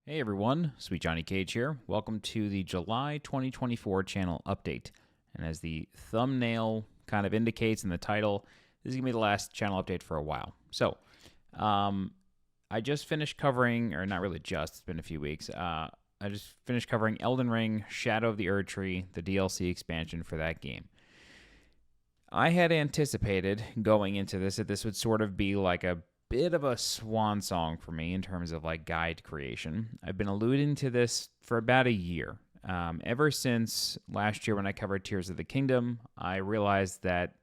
Hey everyone, SweetJohnnyCage here. Welcome to the July 2024 channel update. And as the thumbnail kind of indicates in the title, this is going to be the last channel update for a while. So, I just finished covering, or not really just, it's been a few weeks. I just finished covering Elden Ring, Shadow of the Erdtree, the DLC expansion for that game. I had anticipated going into this that this would sort of be like a bit of a swan song for me in terms of like guide creation. I've been alluding to this for about a year. Ever since last year when I covered Tears of the Kingdom, I realized that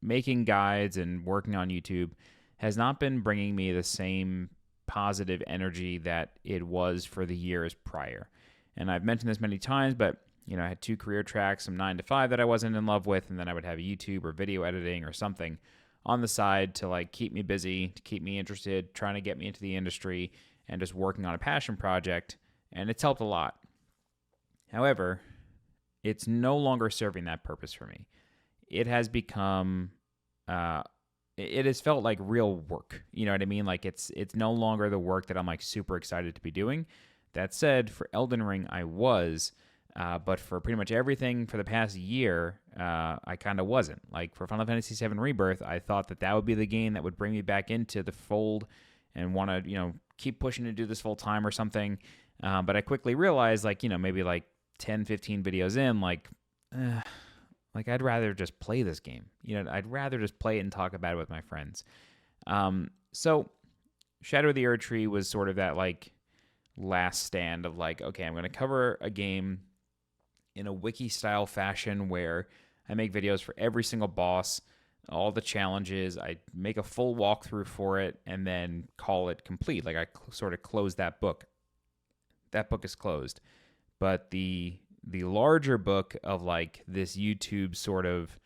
making guides and working on YouTube has not been bringing me the same positive energy that it was for the years prior. And I've mentioned this many times, but I had two career tracks, some 9 to 5 that I wasn't in love with, and then I would have YouTube or video editing or something on the side to like keep me busy, to keep me interested, trying to get me into the industry and just working on a passion project, and it's helped a lot. However, it's no longer serving that purpose for me. It has become it has felt like real work. You know what I mean? Like it's no longer the work that I'm like super excited to be doing. That said, for Elden Ring I was, but for pretty much everything for the past year, I kind of wasn't. Like for Final Fantasy VII Rebirth, I thought that would be the game that would bring me back into the fold and want to, keep pushing to do this full time or something. But I quickly realized, maybe 10, 15 videos in, I'd rather just play this game. I'd rather just play it and talk about it with my friends. So Shadow of the Erdtree was sort of that last stand of okay, I'm going to cover a game in a wiki-style fashion where I make videos for every single boss, all the challenges. I make a full walkthrough for it and then call it complete. I sort of close that book. That book is closed. But the larger book of this YouTube sort of,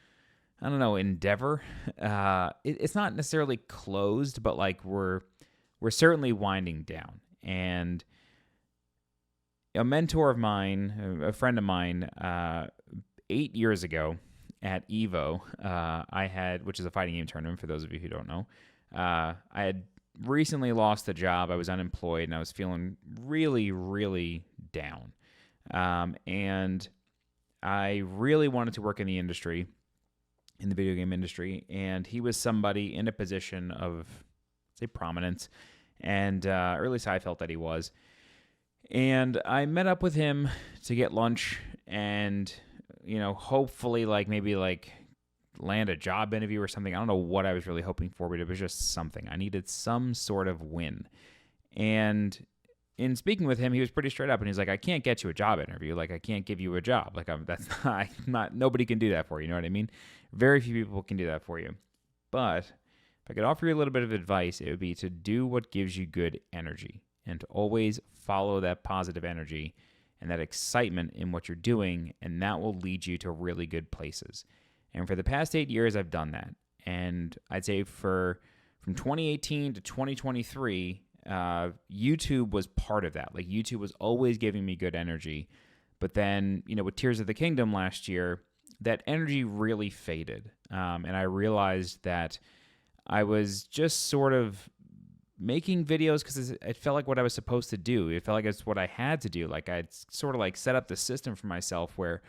I don't know, endeavor, it's not necessarily closed, but we're certainly winding down. And a mentor of mine, a friend of mine, 8 years ago at Evo, I had, which is a fighting game tournament for those of you who don't know, I had recently lost a job. I was unemployed and I was feeling really, really down. And I really wanted to work in the industry, in the video game industry, and he was somebody in a position of, say, prominence, and or at least I felt that he was. And I met up with him to get lunch and, hopefully maybe land a job interview or something. I don't know what I was really hoping for, but it was just something. I needed some sort of win. And in speaking with him, he was pretty straight up and he's like, I can't get you a job interview. I can't give you a job. That's not, nobody can do that for you. You know what I mean? Very few people can do that for you. But if I could offer you a little bit of advice, it would be to do what gives you good energy and to always follow that positive energy and that excitement in what you're doing, and that will lead you to really good places. And for the past 8 years, I've done that. And I'd say from 2018 to 2023, YouTube was part of that. YouTube was always giving me good energy. But then, with Tears of the Kingdom last year, that energy really faded. And I realized that I was just sort of making videos because it felt like what I was supposed to do. It felt like it's what I had to do. I'd sort of set up the system for myself where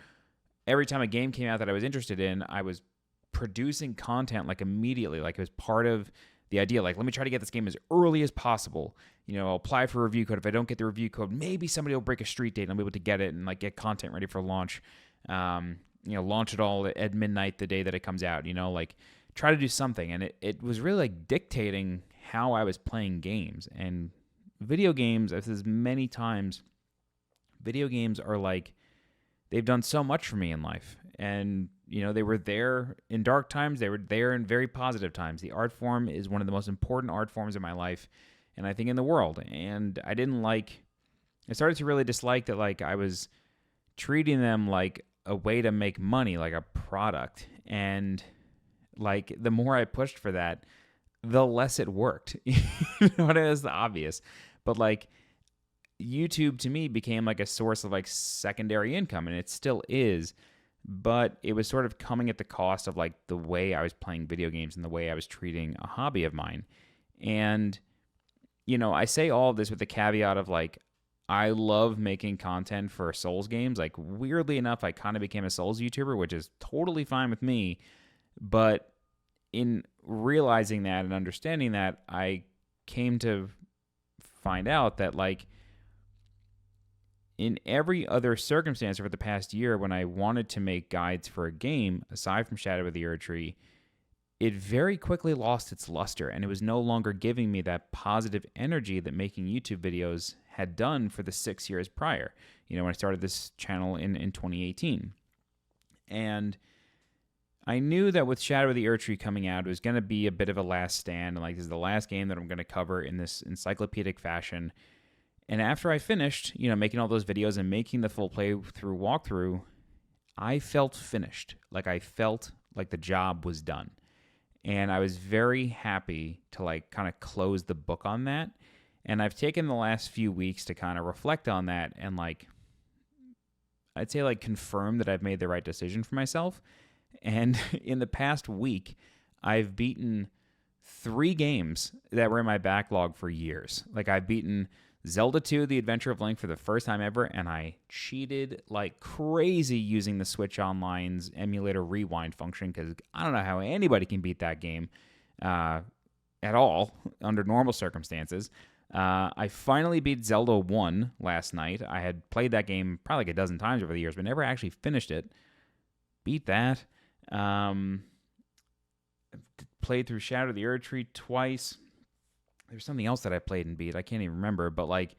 every time a game came out that I was interested in, I was producing content immediately. It was part of the idea. Let me try to get this game as early as possible. I'll apply for a review code. If I don't get the review code, maybe somebody will break a street date and I'll be able to get it and get content ready for launch. Launch it all at midnight the day that it comes out. Try to do something. And it was really dictating how I was playing games. And video games, I've said this many times, video games are they've done so much for me in life. And, they were there in dark times. They were there in very positive times. The art form is one of the most important art forms in my life, and I think in the world. And I started to really dislike that I was treating them like a way to make money, like a product. And the more I pushed for that, the less it worked. It was obvious. But YouTube to me became a source of secondary income, and it still is. But it was sort of coming at the cost of the way I was playing video games and the way I was treating a hobby of mine. And, I say all of this with the caveat of I love making content for Souls games. Like, weirdly enough, I kind of became a Souls YouTuber, which is totally fine with me. But in realizing that and understanding that, I came to find out that, like, in every other circumstance over the past year, when I wanted to make guides for a game, aside from Shadow of the Erdtree, it very quickly lost its luster, and it was no longer giving me that positive energy that making YouTube videos had done for the 6 years prior. You know, when I started this channel in 2018. And I knew that with Shadow of the Erdtree coming out, it was going to be a bit of a last stand, and like, this is the last game that I'm going to cover in this encyclopedic fashion. And after I finished, you know, making all those videos and making the full playthrough walkthrough, I felt finished. Like, I felt like the job was done. And I was very happy to, like, kind of close the book on that. And I've taken the last few weeks to kind of reflect on that and, like, I'd say, like, confirm that I've made the right decision for myself. And in the past week, I've beaten 3 games that were in my backlog for years. Like, I've beaten Zelda 2, The Adventure of Link, for the first time ever, and I cheated like crazy using the Switch Online's emulator rewind function, because I don't know how anybody can beat that game at all under normal circumstances. I finally beat Zelda 1 last night. I had played that game probably like a dozen times over the years, but never actually finished it. Beat that. Played through Shadow of the Erdtree twice. There's something else that I played and beat. I can't even remember, but like,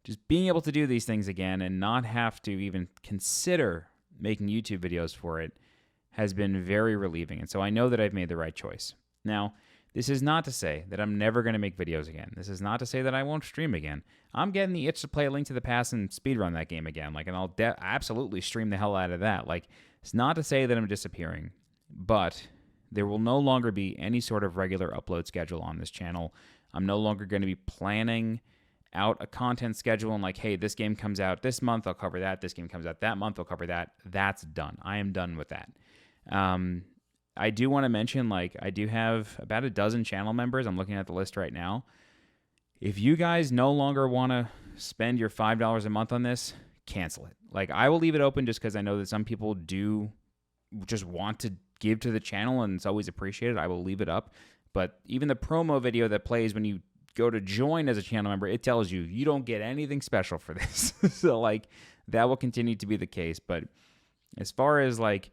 just being able to do these things again and not have to even consider making YouTube videos for it has been very relieving. And so I know that I've made the right choice. Now, this is not to say that I'm never going to make videos again. This is not to say that I won't stream again. I'm getting the itch to play A Link to the Past and speedrun that game again. Like, and I'll absolutely stream the hell out of that. Like, it's not to say that I'm disappearing, but there will no longer be any sort of regular upload schedule on this channel. I'm no longer going to be planning out a content schedule and like, hey, this game comes out this month, I'll cover that. This game comes out that month, I'll cover that. That's done. I am done with that. I do want to mention, like, I do have about a dozen channel members. I'm looking at the list right now. If you guys no longer want to spend your $5 a month on this, cancel it. Like, I will leave it open just because I know that some people do just want to give to the channel and it's always appreciated. I will leave it up. But even the promo video that plays when you go to join as a channel member, it tells you you don't get anything special for this. So, like, that will continue to be the case. But as far as, like,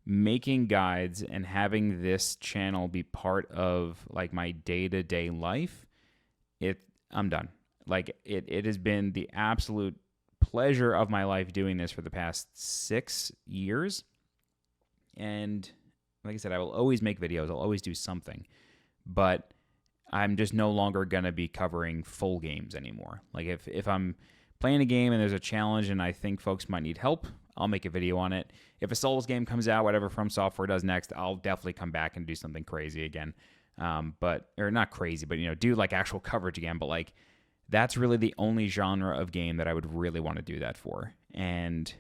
making guides and having this channel be part of, like, my day-to-day life, I'm done. Like, it has been the absolute pleasure of my life doing this for the past 6 years. And like I said, I will always make videos. I'll always do something. But I'm just no longer going to be covering full games anymore. Like, if I'm playing a game and there's a challenge and I think folks might need help, I'll make a video on it. If a Souls game comes out, whatever From Software does next, I'll definitely come back and do something crazy again. Or not crazy, but, you know, do like actual coverage again. But like, that's really the only genre of game that I would really want to do that for. And,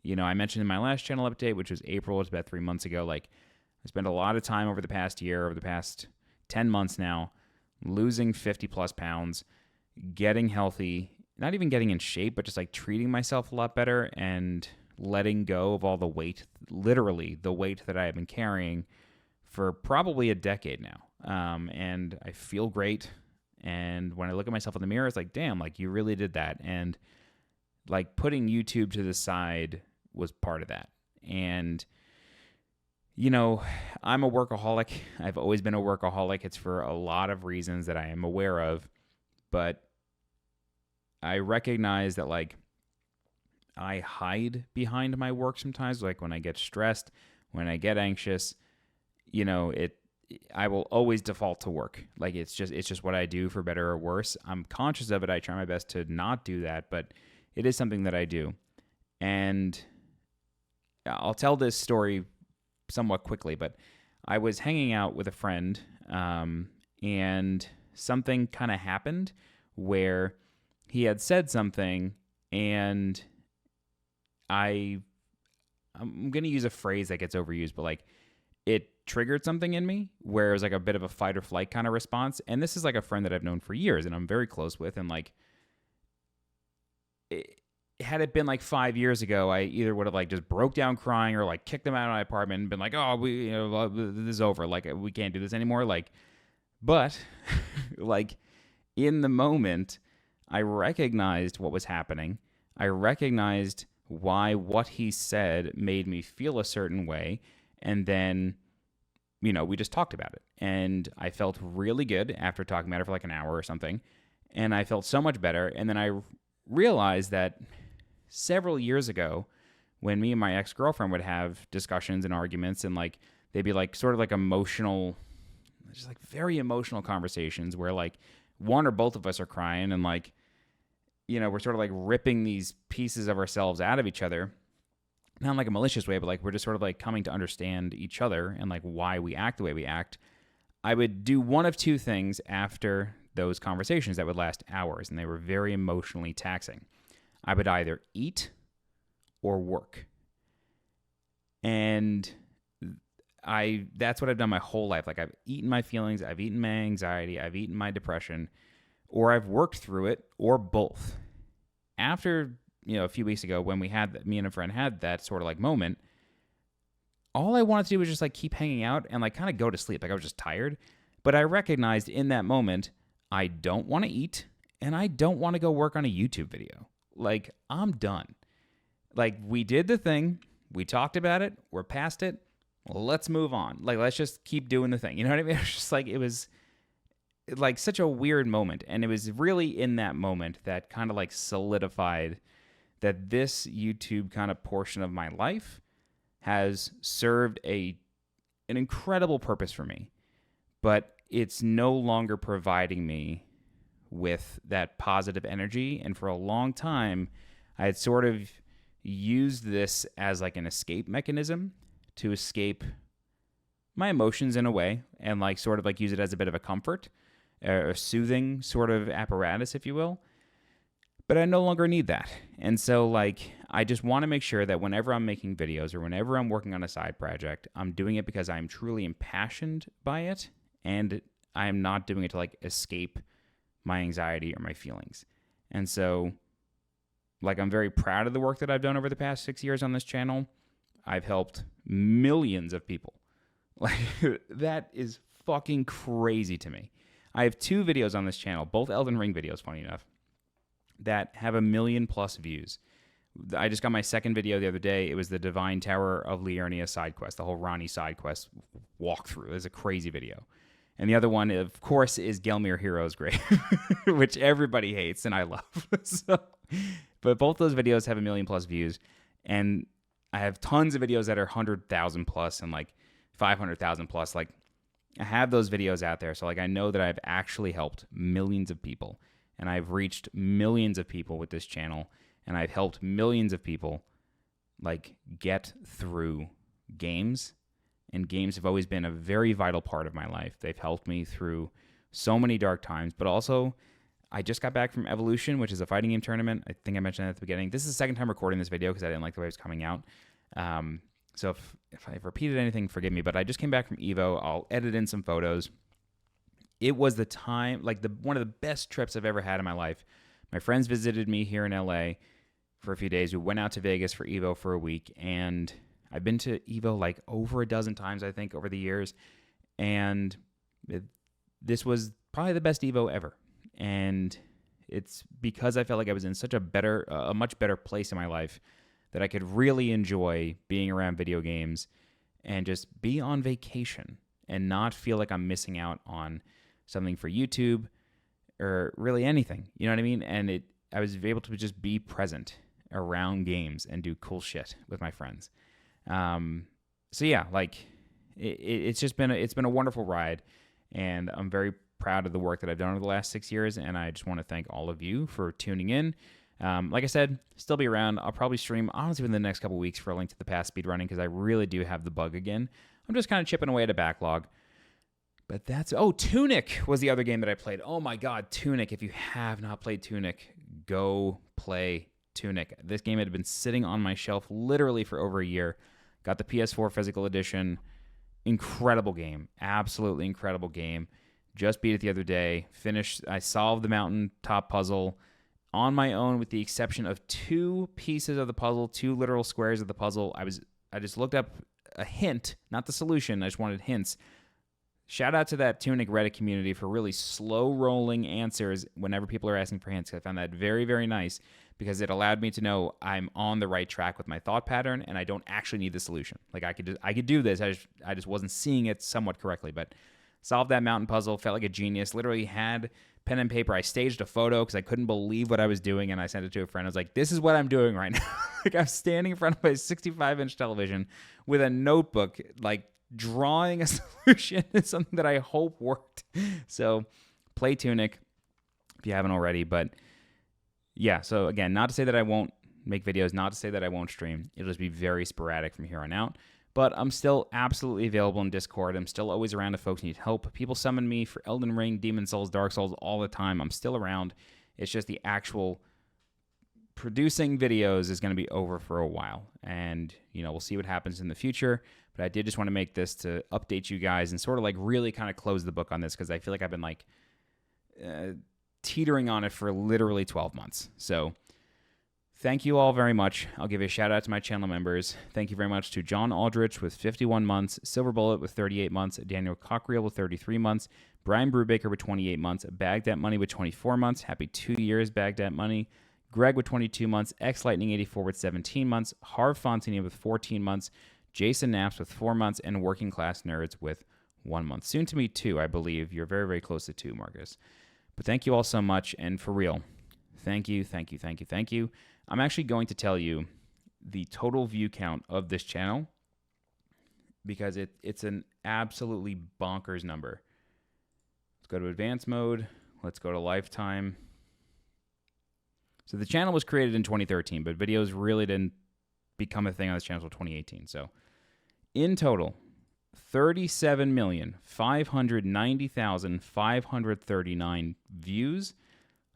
you know, I mentioned in my last channel update, which was April, it's about 3 months ago, like, I spent a lot of time over the past year, over the past 10 months now, losing 50 plus pounds, getting healthy, not even getting in shape, but just like treating myself a lot better and letting go of all the weight, literally the weight that I have been carrying for probably a decade now. And I feel great. And when I look at myself in the mirror, it's like, damn, like, you really did that. And like, putting YouTube to the side was part of that. And, you know, I'm a workaholic. I've always been a workaholic. It's for a lot of reasons that I am aware of. But I recognize that, like, I hide behind my work sometimes. Like, when I get stressed, when I get anxious, you know, I will always default to work. Like, it's just what I do, for better or worse. I'm conscious of it. I try my best to not do that, but it is something that I do. And I'll tell this story somewhat quickly, but I was hanging out with a friend, and something kind of happened where he had said something, and I'm going to use a phrase that gets overused, but like, it triggered something in me where it was like a bit of a fight or flight kind of response. And this is like a friend that I've known for years and I'm very close with. And like, had it been like 5 years ago, I either would have like just broke down crying or like kicked them out of my apartment and been like, oh, this is over. Like, we can't do this anymore. Like, but like in the moment, I recognized what was happening. I recognized why what he said made me feel a certain way. And then, we just talked about it. And I felt really good after talking about it for like an hour or something. And I felt so much better. And then I realized that several years ago, when me and my ex-girlfriend would have discussions and arguments, and like they'd be like sort of like emotional, just like very emotional conversations where like one or both of us are crying and like, we're sort of like ripping these pieces of ourselves out of each other. Not in like a malicious way, but like we're just sort of like coming to understand each other and like why we act the way we act. I would do one of two things after those conversations that would last hours, and they were very emotionally taxing. I would either eat or work. And that's what I've done my whole life. Like, I've eaten my feelings, I've eaten my anxiety, I've eaten my depression, or I've worked through it, or both. After, a few weeks ago when me and a friend had that sort of like moment, all I wanted to do was just like keep hanging out and like kind of go to sleep. Like, I was just tired. But I recognized in that moment, I don't want to eat and I don't want to go work on a YouTube video. Like, I'm done. Like, we did the thing. We talked about it. We're past it. Let's move on. Like, let's just keep doing the thing. You know what I mean? It was just like, it was like such a weird moment. And it was really in that moment that kind of like solidified that this YouTube kind of portion of my life has served an incredible purpose for me. But it's no longer providing me with that positive energy. And for a long time, I had sort of used this as like an escape mechanism to escape my emotions in a way, and like sort of like use it as a bit of a comfort, a soothing sort of apparatus, if you will. But I no longer need that. And so like, I just want to make sure that whenever I'm making videos or whenever I'm working on a side project, I'm doing it because I'm truly impassioned by it, and I am not doing it to like escape my anxiety or my feelings. And so like, I'm very proud of the work that I've done over the past 6 years on this channel. I've helped millions of people. Like, that is fucking crazy to me. I have 2 videos on this channel, both Elden Ring videos, funny enough, that have 1 million+ views. I just got my second video the other day. It was the Divine Tower of Liurnia side quest, the whole Ronnie side quest walkthrough. It was a crazy video. And the other one, of course, is Gelmir Hero's Grave, which everybody hates and I love. But both those videos have 1 million+ views. And I have tons of videos that are 100,000+ and like 500,000+. Like, I have those videos out there. So like, I know that I've actually helped millions of people, and I've reached millions of people with this channel, and I've helped millions of people like get through games. And games have always been a very vital part of my life. They've helped me through so many dark times, but also I just got back from Evolution, which is a fighting game tournament. I think I mentioned that at the beginning. This is the second time recording this video because I didn't like the way it was coming out. So if I've repeated anything, forgive me, but I just came back from Evo. I'll edit in some photos. It was the time, like one of the best trips I've ever had in my life. My friends visited me here in LA for a few days. We went out to Vegas for Evo for a week, and I've been to Evo like over a dozen times, I think, over the years. And this was probably the best Evo ever. And it's because I felt like I was in such a much better place in my life that I could really enjoy being around video games and just be on vacation and not feel like I'm missing out on something for YouTube or really anything. You know what I mean? And I was able to just be present around games and do cool shit with my friends. So yeah, like it's been a wonderful ride, and I'm very proud of the work that I've done over the last 6 years, and I just want to thank all of you for tuning in. Like I said, still be around. I'll probably stream, honestly, within the next couple weeks for a link to the past speedrunning, because I really do have the bug again. I'm just kind of chipping away at a backlog. But Tunic was the other game that I played. Oh my God, Tunic. If you have not played Tunic, go play Tunic. This game had been sitting on my shelf literally for over a year. Got the PS4 physical edition. Incredible game. Absolutely incredible game. Just beat it the other day. Finished. I solved the mountaintop puzzle on my own with the exception of 2 pieces of the puzzle, 2 literal squares of the puzzle. I just looked up a hint, not the solution. I just wanted hints. Shout out to that Tunic Reddit community for really slow rolling answers whenever people are asking for hints. I found that very, very nice because it allowed me to know I'm on the right track with my thought pattern and I don't actually need the solution. Like I could do this. I just wasn't seeing it somewhat correctly, but solved that mountain puzzle, felt like a genius, literally had pen and paper. I staged a photo because I couldn't believe what I was doing, and I sent it to a friend. I was like, this is what I'm doing right now. Like I'm standing in front of my 65-inch television with a notebook, like drawing a solution is something that I hope worked. So play Tunic if you haven't already. But yeah, so again, not to say that I won't make videos, not to say that I won't stream. It'll just be very sporadic from here on out. But I'm still absolutely available in Discord. I'm still always around if folks need help. People summon me for Elden Ring, Demon Souls, Dark Souls all the time. I'm still around. It's just the actual producing videos is going to be over for a while. And, we'll see what happens in the future. But I did just want to make this to update you guys and sort of like really kind of close the book on this because I feel like I've been like teetering on it for literally 12 months. So thank you all very much. I'll give a shout out to my channel members. Thank you very much to John Aldrich with 51 months, Silver Bullet with 38 months, Daniel Cockriel with 33 months, Brian Brubaker with 28 months, Bagdat Money with 24 months. Happy 2 years, Bagdat Money. Greg with 22 months, X Lightning 84 with 17 months, Harv Fontaine with 14 months, Jason Knaps with 4 months, and Working Class Nerds with 1 month. Soon to me 2, I believe. You're very, very close to 2, Marcus. But thank you all so much, and for real, thank you, thank you, thank you, thank you. I'm actually going to tell you the total view count of this channel because it's an absolutely bonkers number. Let's go to advanced mode. Let's go to lifetime. So the channel was created in 2013, but videos really didn't become a thing on this channel until 2018. So in total, 37,590,539 views,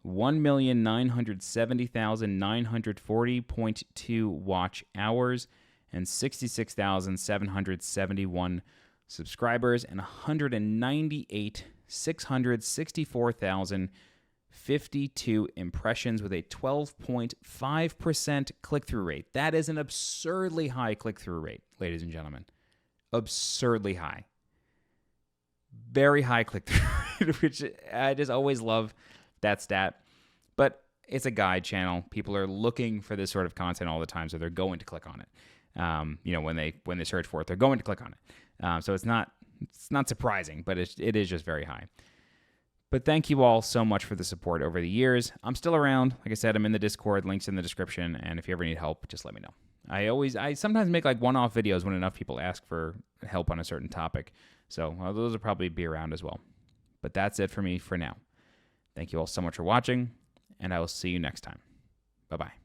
1,970,940.2 watch hours, and 66,771 subscribers, and 198,664,052 impressions with a 12.5% click-through rate. That is an absurdly high click-through rate, ladies and gentlemen. Absurdly high. Very high click-through rate, which I just always love that stat. But it's a guide channel. People are looking for this sort of content all the time, so they're going to click on it. When they search for it, they're going to click on it. So it's not surprising, but it is just very high. But thank you all so much for the support over the years. I'm still around. Like I said, I'm in the Discord. Links in the description. And if you ever need help, just let me know. I sometimes make like one-off videos when enough people ask for help on a certain topic. So those will probably be around as well. But that's it for me for now. Thank you all so much for watching, and I will see you next time. Bye-bye.